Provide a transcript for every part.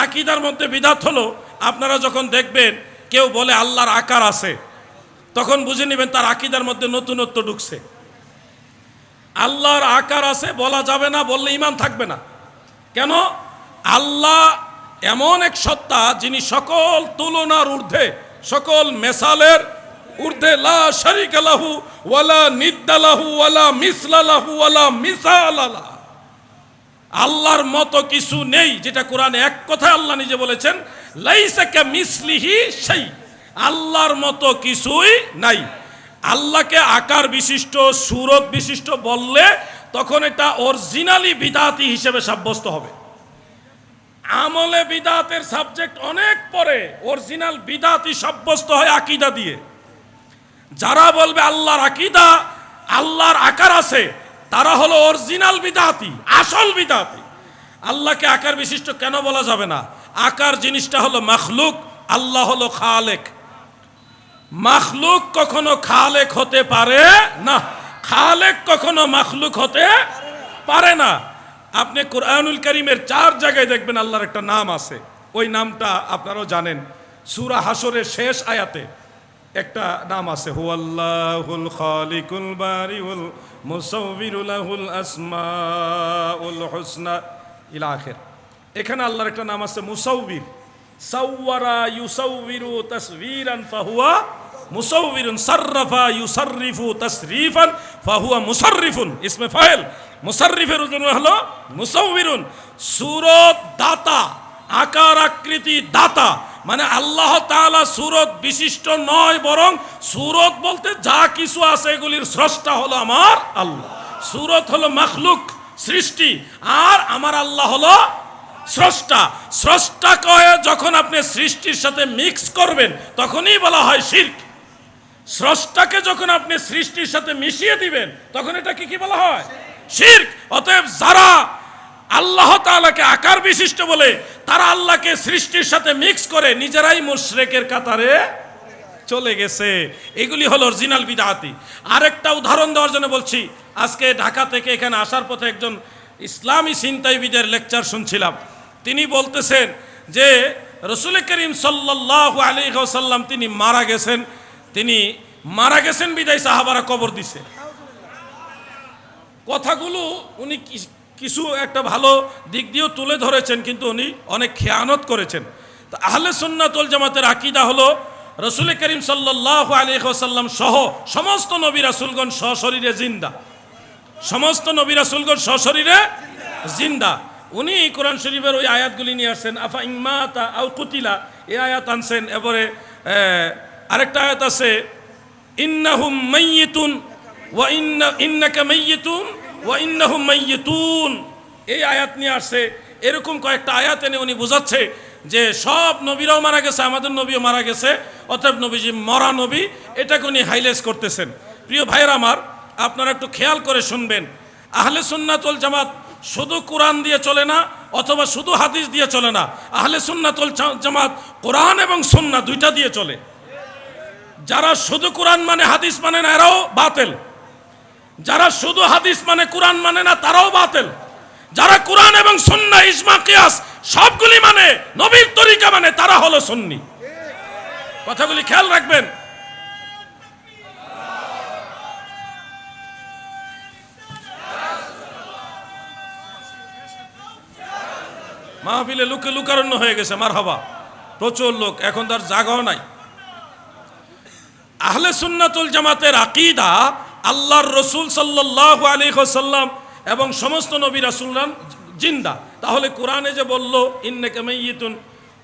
আকীদার মধ্যে বিদআত হলো, আপনারা যখন দেখবেন কেউ বলে আল্লাহর আকার আছে, তখন বুঝে নেবেন তার আকীদার মধ্যে নতুনত্ব ঢুকছে। আল্লাহর আকার আছে বলা যাবে না, বললে ঈমান থাকবে না। কেন? আল্লাহ এমন এক সত্তা যিনি সকল তুলনার ঊর্ধ্বে, সকল মেসালের ঊর্ধ্বে, লা শারীকা লাহু ওয়ালা নিদ্দা লাহু ওয়ালা মিসলা লাহু ওয়ালা মিসালা লাহু। আল্লাহর মতো কিছু নেই, যেটা কোরআনে এক কথায় আল্লাহ নিজে বলেছেন, লাইসা কামিসলিহি শাই, আল্লাহর মতো কিছুই নাই। আল্লাহকে আকার বিশিষ্ট, সূরত বিশিষ্ট বললে তখন এটা অরিজিনালি বিদআতি হিসেবে সাব্যস্ত হবে। আমলে বিদআতের সাবজেক্ট অনেক পরে, অরিজিনাল বিদআতি সাব্যস্ত হয় আকীদা দিয়ে। যারা বলবে আল্লাহর আকীদা, আল্লাহর আকার আছে, তারা হলো অরিজিনাল বিদআতি, আসল বিদআতি। আল্লাহকে আকার বিশিষ্ট কেন বলা যাবে না? আকার জিনিসটা হলো মাখলুক, আল্লাহ হলো খালেক। মাখলুক কখনো খালেক হতে পারে না, খালেক কখনো মাখলুক হতে পারে না। আপনি কুরআনুল কারীমের 4 জায়গায় দেখবেন আল্লাহর একটা নাম আছে, ওই নামটা আপনারাও জানেন। সূরা হাসরের শেষ আয়াতে একটা নাম আছে, হুয়াল্লাহুল খালিকুল বারিউল মুসাউবিরু লাহুল আসমাউল হুসনা ইলা আখির। এখানে আল্লাহর একটা নাম আছে মুসাউবির। সাওয়ারা ইউসাউবিরু তাসওয়িরান ফাহুয়া মুসাউবিরুন, সাররাফা ইউসাররিফু তাসরিফান ফাহুয়া মুসাররিফুন। ইসমে ফাইল মুসাররিফের জন্য হলো মুসাউবিরুন। সূরত দাতা, আকার আকৃতি দাতা, মানে আল্লাহ তাআলা সূরত বিশিষ্ট নয়, বরং সূরত বলতে যা কিছু আছে এগুলির স্রষ্টা হলো আমার আল্লাহ। সূরত হলো মাখলুক, সৃষ্টি, আর আমার আল্লাহ হলো স্রষ্টা। স্রষ্টা কয়ে যখন আপনি সৃষ্টির সাথে মিক্স করবেন তখনই বলা হয় শিরক। স্রষ্টাকে যখন আপনি সৃষ্টির সাথে মিশিয়ে দিবেন তখন এটা কি বলা হয়? শিরক। অতএব যারা আল্লাহ তাআলাকে আকার বিশিষ্ট বলে, তারা আল্লাহকে সৃষ্টির সাথে মিক্স করে নিজেরাই মুশরিকের কাতারে চলে গেছে। এগুলি হলো অরিজিনাল বিদআতি। আরেকটা উদাহরণ দেওয়ার জন্য বলছি, আজকে ঢাকা থেকে এখানে আসার পথে একজন ইসলামী চিন্তাবিদের লেকচার শুনছিলাম। তিনি বলতেছেন যে রাসূল করিম সাল্লাল্লাহু আলাইহি ওয়াসাল্লাম তিনি মারা গেছেন বিদায় সাহাবারা কবর দিছে। কথাগুলো উনি কিছু একটা ভালো দিক দিয়েও তুলে ধরেছেন, কিন্তু উনি অনেক খেয়ানত করেছেন। তো আহলে সুন্নাত ওয়াল জামাতের আকীদা হলো রাসূল করিম সাল্লাল্লাহু আলাইহি ওয়াসাল্লাম সহ সমস্ত নবী রাসূলগণ সশরীরে জিন্দা, সমস্ত নবী রাসূলগণ সশরীরে জিন্দা। উনি কোরআন শরীফের ওই আয়াতগুলি নিয়ে আসছেন, আফা ইম্মাতা আও কুতিলা, এই আয়াত আনছেন। এবারে আরেকটা আয়াত আছে, ইন্নাহুম মাইয়িতুন ওয়া ইন্নাকা মাইয়িতুন ওয়া ইন্নাহুম মাইয়িতুন, এই আয়াত নিয়ে আসছে। এরকম কয়েকটা আয়াত এনে উনি বোঝাচ্ছে যে সব নবীরাও মারা গেছে, আমাদের নবীও মারা গেছে, অতএব নবীজি মরা নবী, এটাকে উনি হাইলাইট করতেছেন। প্রিয় ভাইয়েরা আমার, আপনারা একটু খেয়াল করে শুনবেন। আহলে সুন্নাত ওয়াল জামাত শুধু কোরআন দিয়ে চলে না, অথবা শুধু হাদিস দিয়ে চলে না। আহলে সুন্নাত ওয়াল জামাত কোরআন এবং সুন্নাহ দুইটা দিয়ে চলে। যারা শুধু কোরআন মানে হাদিস মানে না, এরাও বাতিল। যারা শুধু হাদিস মানে কোরআন মানে না, তারাও বাতিল। যারা কোরআন এবং সুন্নাহ, ইজমা, কিয়াস সবগুলি মানে, নবীর তরিকা মানে, তারা হলো সুন্নি। কথাগুলি খেয়াল রাখবেন। মাহফিলে লুকারণ্য হয়ে গেছে, মারহাবা, প্রচুর লোক, এখন তার জায়গাও নাই। আহলে সুন্নাত ওয়াল জামাতের আকীদা আল্লাহর রাসূল সাল্লাল্লাহু আলাইহি ওয়াসাল্লাম এবং সমস্ত নবী রাসূলগণ জিন্দা। তাহলে কোরআনে যে বলল ইন্নাকা মাইয়িতুন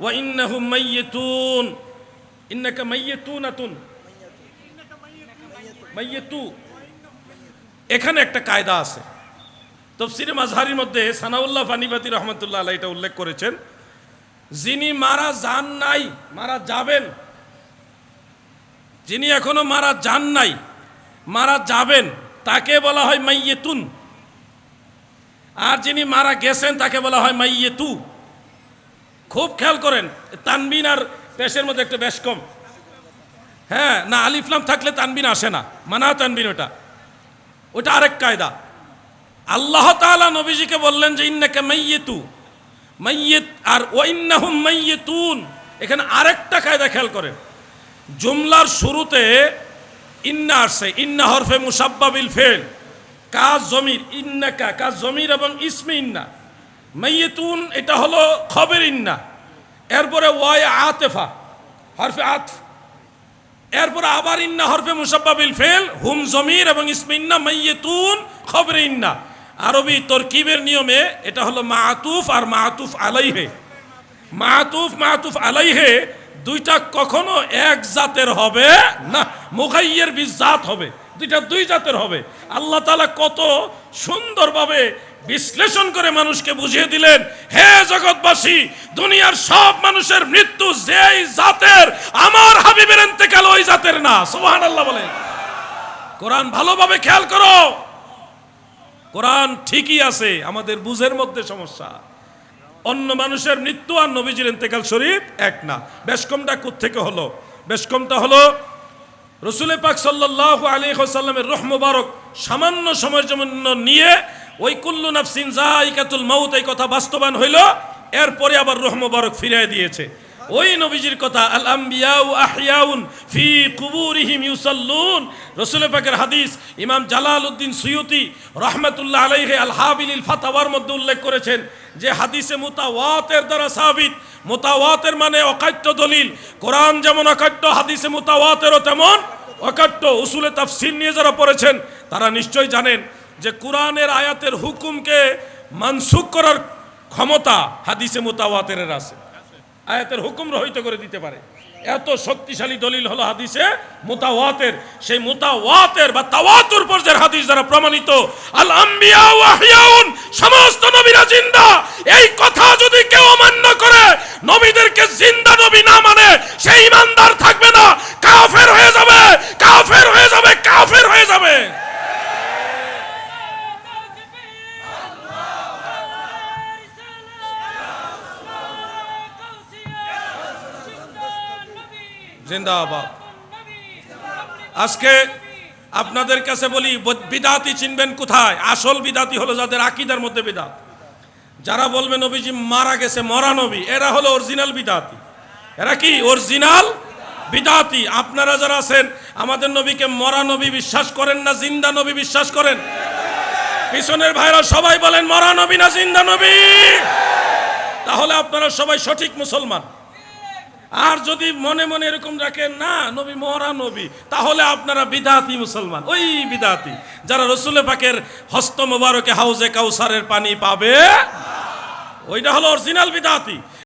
ওয়া ইন্নাহুম মাইয়িতুন, ইন্নাকা মাইয়িতুনাতুন, মাইয়িতু, এখানে একটা কায়দা আছে। তাফসীরে মাযহারির মধ্যে সানাউল্লাহ ফানিবাতি রাহমাতুল্লাহ আলাইহি এটা উল্লেখ করেছেন, যিনি মারা যান নাই, মারা যাবেন, যিনি এখনো মারা যান নাই, মারা যাবেন, তাকে বলা হয় মাইয়িতুন। আর যিনি মারা গেছেন তাকে বলা হয় মাইয়িতু। খুব খেয়াল করেন, তানবিন আর পেশের মধ্যে একটা বেশ কম। হ্যাঁ, না আলিফ লাম থাকলে তানবিন আসে না, মানা তানবিন, ওটা আরেক কায়দা। আল্লাহ তাআলা নবীজিকে বললেন যে ইন্নাকা মাইয়িতু, মাইয়িত আর ওয়াইন্নাহুম মাইয়িতুন, এখানে আরেকটা কায়দা খেয়াল করেন। জুমলার শুরুতে ইন্না আসছে, ইন্না হরফে মুসাব্বাবিল ফেল, কাজ জমির, ইন্নাকা কাজ জমির এবং ইসমে ইন্না। মাইয়িতুন এটা হলো খবর ইন্না, এরপরে ওয়াই আতেফা হরফে আতফ, এরপরে আবার ইন্না হরফে মুসাব্বাবিল ফেল, হুম জমির এবং ইসমে ইন্না, মাইয়িতুন খবর ইন্না। আরবি তরকিবের নিয়মে এটা হলো মাআতুফ আর মাআতুফ আলাইহে। মাআতুফ আলাইহে দুইটা কখনো এক জাতের হবে না, মুগাইয়ের বিজাত হবে, দুইটা দুই জাতের হবে। আল্লাহ তাআলা কত সুন্দরভাবে বিশ্লেষণ করে মানুষকে বুঝিয়ে দিলেন, হে জগৎবাসী, দুনিয়ার সব মানুষের মৃত্যু যেই জাতের, আমার হাবিবের ইন্তেকাল ওই জাতের না। সুবহানাল্লাহ বলে। কোরআন ভালোভাবে খেয়াল করো, কোরআন ঠিকই আছে, আমাদের বুঝের মধ্যে সমস্যা। অন্য মানুষের মৃত্যু আর নবীজির ইন্তেকাল শরীফ এক না। বেশকমটা কোত্থেকে হলো? বেশকমটা হলো রসুল পাক সাল্লাল্লাহু আলাইহি ওয়াসাল্লামের রূহ মুবারক সামান্য সময়ের জন্য নিয়ে ওই কুল্লু নাফসিন যায়িকাতুল মাউত এই কথা বাস্তবায়ন হইল, এরপরে আবার রূহ মুবারক ফিরিয়ে দিয়েছে। ওই নবীজির কথা, আল আম্বিয়াউ আহইয়াউন ফি কুবুরিহিম ইউসাল্লুন, রসুল পাকের হাদিস ইমাম জালালউদ্দিন সুয়ুতি রাহমাতুল্লাহ আলাইহি আল হাবিলিল ফাতাওয়ার মধ্যে উল্লেখ করেছেন যে হাদিসে মুতাওয়াতের দ্বারা সাবিত। মুতাওয়াতের মানে অকাট্য দলিল, কোরআন যেমন অকাট্য, হাদিসে মুতাওয়াতেরও তেমন অকাট্য। উসুলে তাফসীর নিয়ে যারা পড়েছেন তারা নিশ্চয়ই জানেন যে কোরআনের আয়াতের হুকুমকে মানসুখ করার ক্ষমতা হাদিসে মুতাওয়াতের আছে, আয়াতের হুকুম রহিত করে দিতে পারে। এত শক্তিশালী দলিল হলো হাদিসে মুতাওয়াতের। সেই মুতাওয়াতের বা তাওয়াতুর পর্যায়ের হাদিস দ্বারা প্রমাণিত আল আম্বিয়া ওয়া আহইয়াউন, সমস্ত নবীরা জিন্দা, এই কথা যদি কেউ অমান্য করে, নবীদেরকে জিন্দা নবী না মানে, সেই ইমানদার থাকবে না, কাফের হয়ে যাবে, কাফের হয়ে যাবে, কাফের হয়ে যাবে। জিন্দাবাদ। আজকে আপনাদের কাছে বলি, বিদাতি চিনবেন কোথায়? আসল বিদাতি হলো যাদের আকীদার মধ্যে বিদাত। যারা বলবে নবীজি মারা গেছে, মরা নবী, এরা হলো অরিজিনাল বিদাতি। এরা কি অরিজিনাল বিদাতি? আপনারা যারা আছেন আমাদের নবীকে মরা নবী বিশ্বাস করেন না জিন্দা নবী বিশ্বাস করেন? পিছনের ভাইরা সবাই বলেন মরা নবী না জিন্দা নবী। তাহলে আপনারা সবাই সঠিক মুসলমান। আর যদি মনে মনে এরকম রাখেন না নবী মরা নবী, তাহলে আপনারা বিদাতি মুসলমান। ওই বিদাতি যারা রসুল পাকের হস্ত মোবারকে হাউজে কাউসারের পানি পাবে, ওইটা হলো অরিজিনাল বিদাতি।